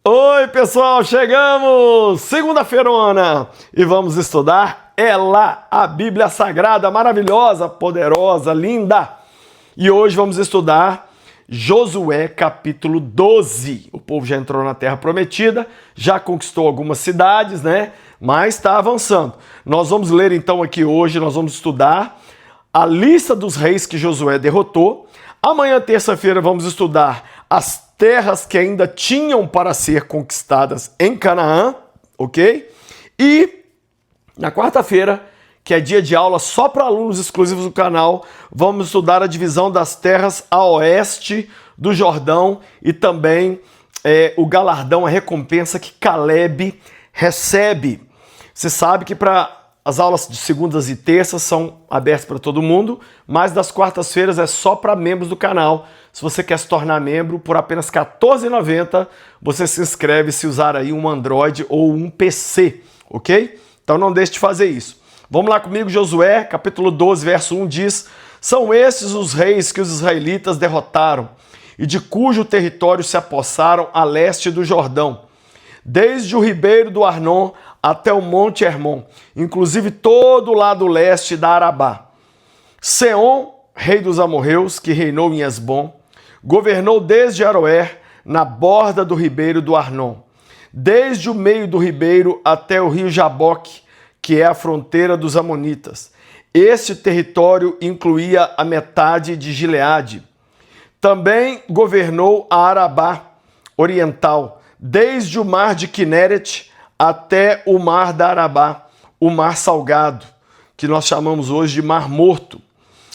Oi, pessoal, chegamos! Segunda-feirona e vamos estudar ela, a Bíblia Sagrada, maravilhosa, poderosa, linda. E hoje vamos estudar Josué capítulo 12. O povo já entrou na Terra Prometida, já conquistou algumas cidades, né? Mas está avançando. Nós vamos ler então aqui hoje, nós vamos estudar a lista dos reis que Josué derrotou. Amanhã, terça-feira, vamos estudar as terras que ainda tinham para ser conquistadas em Canaã, ok? E na quarta-feira, que é dia de aula só para alunos exclusivos do canal, vamos estudar a divisão das terras a oeste do Jordão e também o galardão, a recompensa que Caleb recebe. Você sabe que as aulas de segundas e terças são abertas para todo mundo, mas das quartas-feiras é só para membros do canal. Se você quer se tornar membro, por apenas R$ 14,90, você se inscreve se usar aí um Android ou um PC, ok? Então não deixe de fazer isso. Vamos lá comigo, Josué, capítulo 12, verso 1 diz: são esses os reis que os israelitas derrotaram e de cujo território se apossaram a leste do Jordão, desde o ribeiro do Arnon até o monte Hermon, inclusive todo o lado leste da Arabá. Seom, rei dos amorreus, que reinou em Esbom, governou desde Aroer, na borda do ribeiro do Arnon, desde o meio do ribeiro até o rio Jaboque, que é a fronteira dos amonitas. Este território incluía a metade de Gileade. Também governou a Arabá oriental, desde o mar de Quinerete até o mar da Arabá, o mar salgado, que nós chamamos hoje de Mar Morto,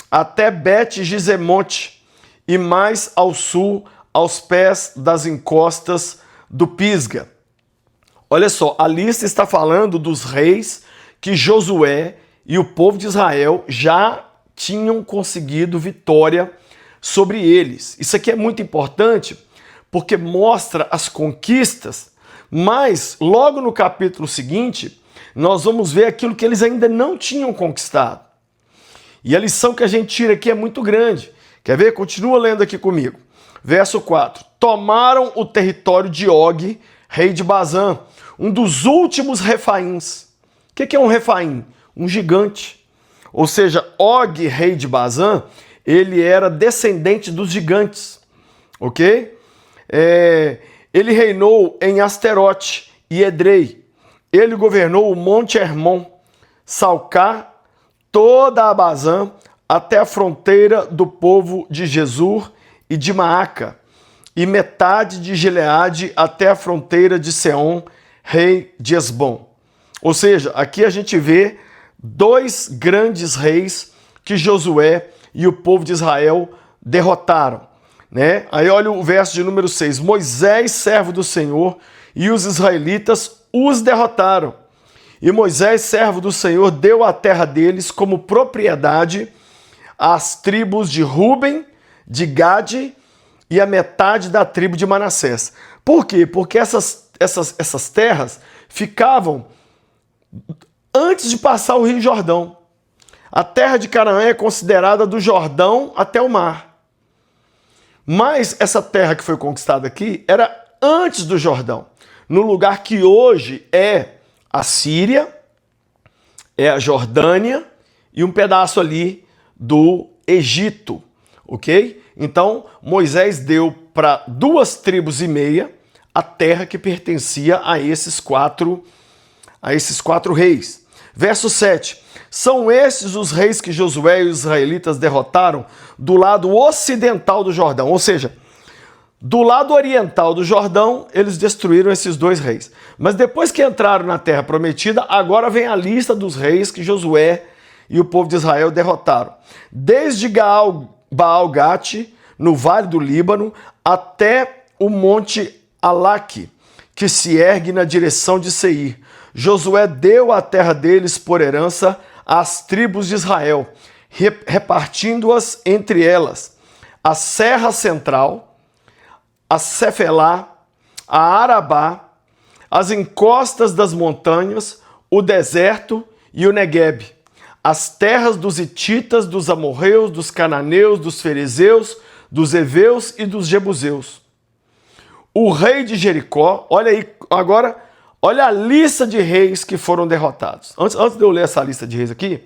até Bet-Gizemote e mais ao sul, aos pés das encostas do Pisga. Olha só, a lista está falando dos reis que Josué e o povo de Israel já tinham conseguido vitória sobre eles. Isso aqui é muito importante porque mostra as conquistas, mas logo no capítulo seguinte nós vamos ver aquilo que eles ainda não tinham conquistado. E a lição que a gente tira aqui é muito grande. Quer ver? Continua lendo aqui comigo. Verso 4. Tomaram o território de Og, rei de Bazã, um dos últimos refaíns. O que é um refaim? Um gigante. Ou seja, Og, rei de Bazã, ele era descendente dos gigantes. Ok? Ele reinou em Asterote e Edrei. Ele governou o monte Hermon, Salcar, toda a Bazã, até a fronteira do povo de Jesur e de Maaca, e metade de Gileade até a fronteira de Seom, rei de Esbom. Ou seja, aqui a gente vê dois grandes reis que Josué e o povo de Israel derrotaram, né? Aí olha o verso de número 6. Moisés, servo do Senhor, e os israelitas os derrotaram. E Moisés, servo do Senhor, deu a terra deles como propriedade às tribos de Ruben, de Gade e a metade da tribo de Manassés. Por quê? Porque essas terras ficavam antes de passar o Rio Jordão. A terra de Canaã é considerada do Jordão até o mar. Mas essa terra que foi conquistada aqui era antes do Jordão, no lugar que hoje é a Síria, é a Jordânia e um pedaço ali do Egito, ok? Então Moisés deu para 2,5 tribos a terra que pertencia a esses quatro reis. Verso 7. São estes os reis que Josué e os israelitas derrotaram do lado ocidental do Jordão, ou seja, do lado oriental do Jordão, eles destruíram esses dois reis. Mas depois que entraram na Terra Prometida, agora vem a lista dos reis que Josué e o povo de Israel derrotaram. Desde Baal-Gate, no Vale do Líbano, até o Monte Alaque, que se ergue na direção de Seir. Josué deu a terra deles por herança às tribos de Israel, repartindo-as entre elas a Serra Central, a Cefelá, a Arabá, as encostas das montanhas, o deserto e o Neguebe, as terras dos hititas, dos amorreus, dos cananeus, dos ferezeus, dos heveus e dos jebuseus. o rei de Jericó. Olha aí, agora, olha a lista de reis que foram derrotados. Antes de eu ler essa lista de reis aqui,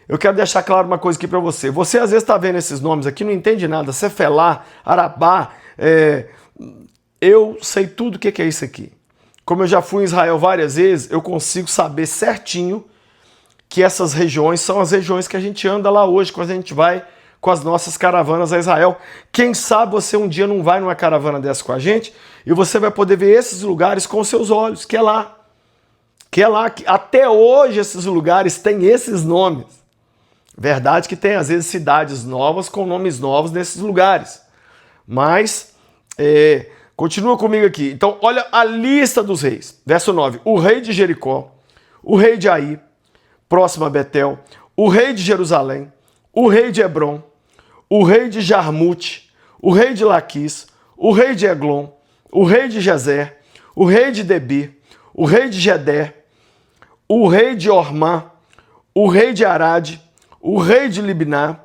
eu quero deixar claro uma coisa aqui para você. Você às vezes está vendo esses nomes aqui, não entende nada. Cefelá, Arabá, eu sei tudo o que é isso aqui. Como eu já fui em Israel várias vezes, eu consigo saber certinho que essas regiões são as regiões que a gente anda lá hoje, quando a gente vai com as nossas caravanas a Israel. Quem sabe você um dia não vai numa caravana dessa com a gente e você vai poder ver esses lugares com os seus olhos, que é lá. Que até hoje esses lugares têm esses nomes. Verdade que tem às vezes cidades novas com nomes novos nesses lugares. Mas, continua comigo aqui. Então, olha a lista dos reis. Verso 9. O rei de Jericó, o rei de Aí, próximo a Betel, o rei de Jerusalém, o rei de Hebron, o rei de Jarmute, o rei de Laquis, o rei de Eglon, o rei de Gezer, o rei de Debir, o rei de Gedé, o rei de Ormá, o rei de Arade, o rei de Libná,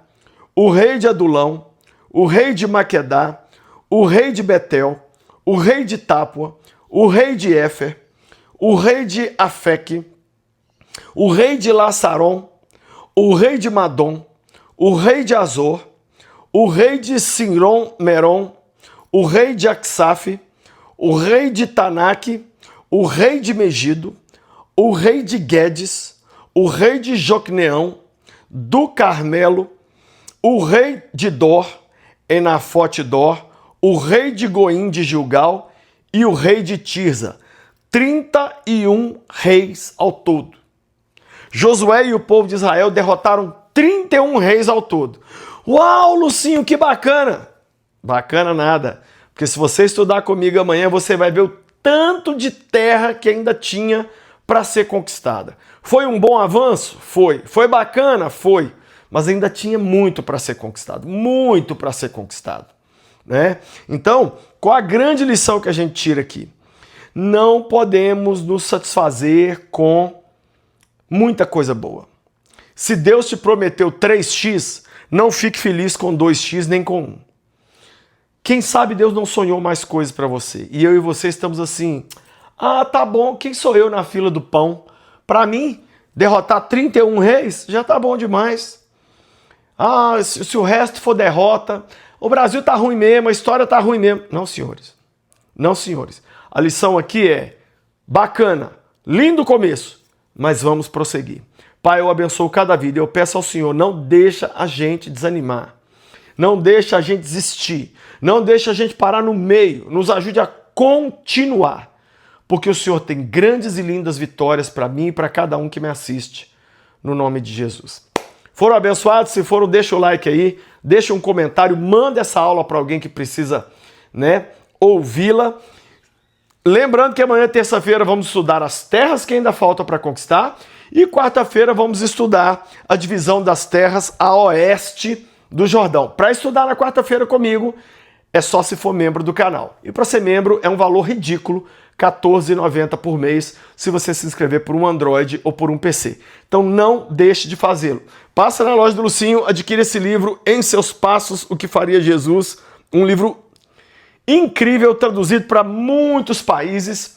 o rei de Adulão, o rei de Maquedá, o rei de Betel, o rei de Tápua, o rei de Éfer, o rei de Afeque, o rei de Laçaron, o rei de Madom, o rei de Azor, o rei de Sinron Meron, o rei de Aksaf, o rei de Tanaque, o rei de Megido, o rei de Guedes, o rei de Jocneão, do Carmelo, o rei de Dor, Enafote Dor, o rei de Goim de Gilgal e o rei de Tirza. 31 reis ao todo. Josué e o povo de Israel derrotaram 31 reis ao todo. Uau, Lucinho, que bacana! Bacana nada, porque se você estudar comigo amanhã, você vai ver o tanto de terra que ainda tinha para ser conquistada. Foi um bom avanço? Foi. Foi bacana? Foi. Mas ainda tinha muito para ser conquistado. Muito para ser conquistado. Né? Então, qual a grande lição que a gente tira aqui? Não podemos nos satisfazer com muita coisa boa. Se Deus te prometeu 3x, não fique feliz com 2x nem com 1. Quem sabe Deus não sonhou mais coisas para você. E eu e você estamos assim, tá bom, quem sou eu na fila do pão? Para mim, derrotar 31 reis já tá bom demais. Se o resto for derrota, o Brasil tá ruim mesmo, a história tá ruim mesmo. Não, senhores. Não, senhores. A lição aqui é bacana, lindo começo, mas vamos prosseguir. Pai, eu abençoo cada vida. Eu peço ao Senhor, não deixa a gente desanimar. Não deixa a gente desistir. Não deixa a gente parar no meio. Nos ajude a continuar. Porque o Senhor tem grandes e lindas vitórias para mim e para cada um que me assiste. No nome de Jesus. Foram abençoados? Se foram, deixa o like aí. Deixa um comentário. Manda essa aula para alguém que precisa, ouvi-la. Lembrando que amanhã, terça-feira, vamos estudar as terras que ainda faltam para conquistar. E quarta-feira vamos estudar a divisão das terras a oeste do Jordão. Para estudar na quarta-feira comigo, é só se for membro do canal. E para ser membro é um valor ridículo, R$ 14,90 por mês, se você se inscrever por um Android ou por um PC. Então não deixe de fazê-lo. Passa na loja do Lucinho, adquira esse livro, Em Seus Passos, O que Faria Jesus, um livro incrível, traduzido para muitos países.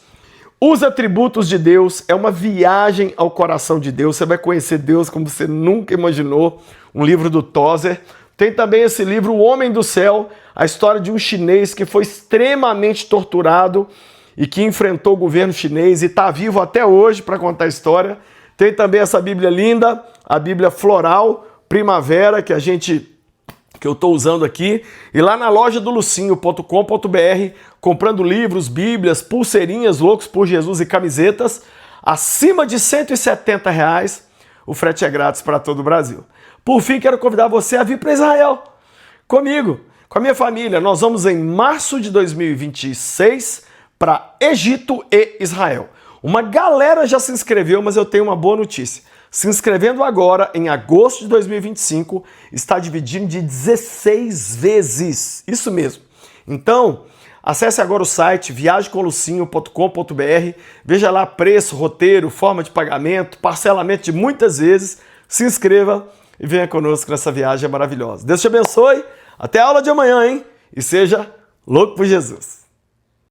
Os atributos de Deus é uma viagem ao coração de Deus. Você vai conhecer Deus como você nunca imaginou. Um livro do Tozer. Tem também esse livro, O Homem do Céu, a história de um chinês que foi extremamente torturado e que enfrentou o governo chinês e está vivo até hoje para contar a história. Tem também essa Bíblia linda, a Bíblia Floral, Primavera, que eu estou usando aqui, e lá na loja do lucinho.com.br, comprando livros, bíblias, pulseirinhas, loucos por Jesus e camisetas, acima de R$ 170, o frete é grátis para todo o Brasil. Por fim, quero convidar você a vir para Israel, comigo, com a minha família. Nós vamos em março de 2026 para Egito e Israel. Uma galera já se inscreveu, mas eu tenho uma boa notícia. Se inscrevendo agora, em agosto de 2025, está dividindo de 16 vezes. Isso mesmo. Então, acesse agora o site viagemcomlucinho.com.br, veja lá preço, roteiro, forma de pagamento, parcelamento de muitas vezes. Se inscreva e venha conosco nessa viagem maravilhosa. Deus te abençoe. Até a aula de amanhã, hein? E seja louco por Jesus.